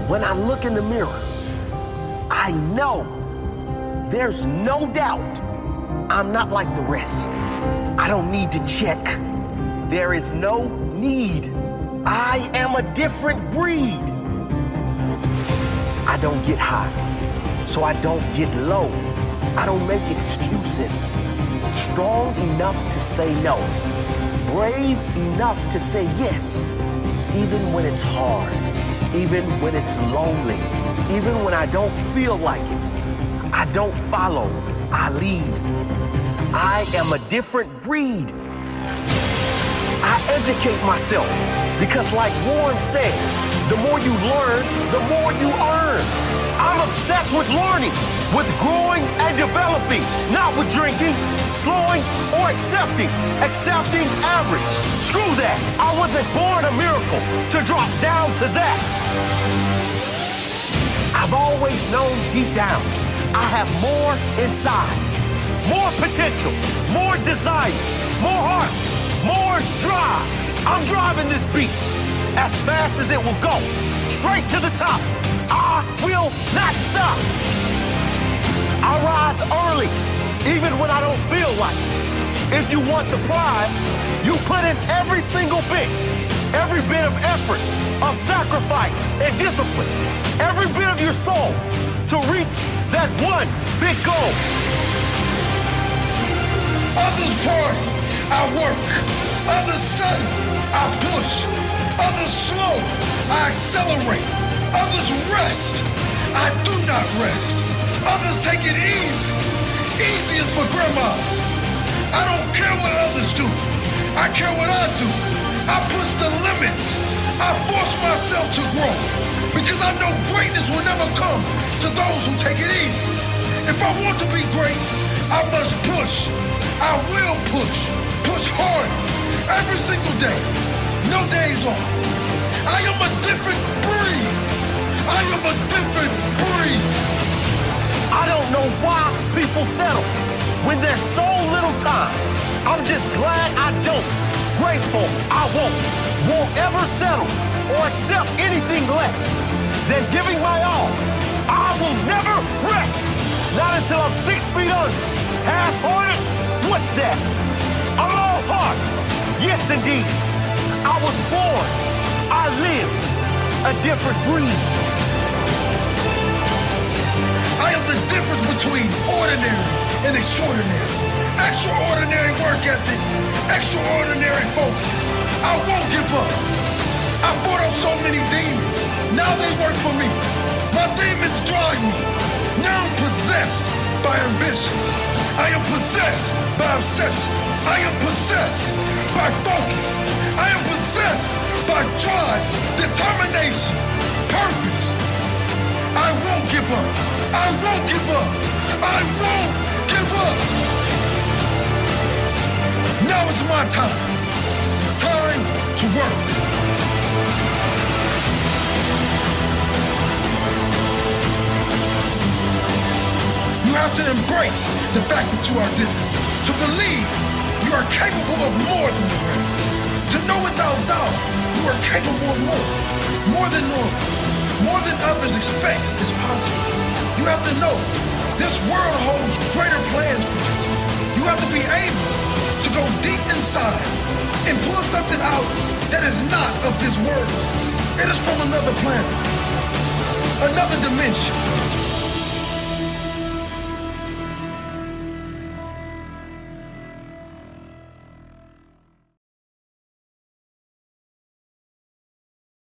When I look in the mirror, I know there's no doubt I'm not like the rest. I don't need to check. There is no need. I am a different breed. I don't get high, so I don't get low. I don't make excuses. Strong enough to say no. Brave enough to say yes, even when it's hard, even when it's lonely, even when I don't feel like it. I don't follow, I lead. I am a different breed. I educate myself because like Warren said, the more you learn, the more you earn. I'm obsessed with learning, with growing and developing, not with drinking, slowing, or accepting. Accepting average. Screw that. I wasn't born a miracle to drop down to that. I've always known deep down, I have more inside, more potential, more desire, more heart, more drive. I'm driving this beast as fast as it will go, straight to the top. I will not stop. I rise early, even when I don't feel like it. If you want the prize, you put in every single bit of effort, of sacrifice and discipline, every bit of your soul to reach that one big goal. Others party, I work. Others study, I push. Others slow, I accelerate. Others rest, I do not rest. Others take it easy, easy is for grandmas. I don't care what others do, I care what I do. I push the limits, I force myself to grow. Because I know greatness will never come to those who take it easy. If I want to be great, I must push. I will push hard, every single day, no days off. I am a different breed. I am a different breed. I don't know why people settle when there's so little time. I'm just glad I don't. Grateful I won't ever settle or accept anything less than giving my all. I will never rest, not until I'm 6 feet under. Half-hearted? What's that? I'm all heart. Yes, indeed. I was born. I live a different breed. I am the difference between ordinary and extraordinary. Extraordinary work ethic, extraordinary focus. I won't give up. I fought off so many demons. Now they work for me. My demons drive me. Now I'm possessed by ambition. I am possessed by obsession. I am possessed by focus. I am possessed by drive, determination, purpose. I won't give up. I won't give up. I won't give up. Now it's my time. Time to work. You have to embrace the fact that you are different. To believe you are capable of more than the rest. To know without doubt you are capable of more. More than normal. More than others expect is possible. You have to know this world holds greater plans for you. You have to be able to go deep inside and pull something out that is not of this world. It is from another planet, another dimension.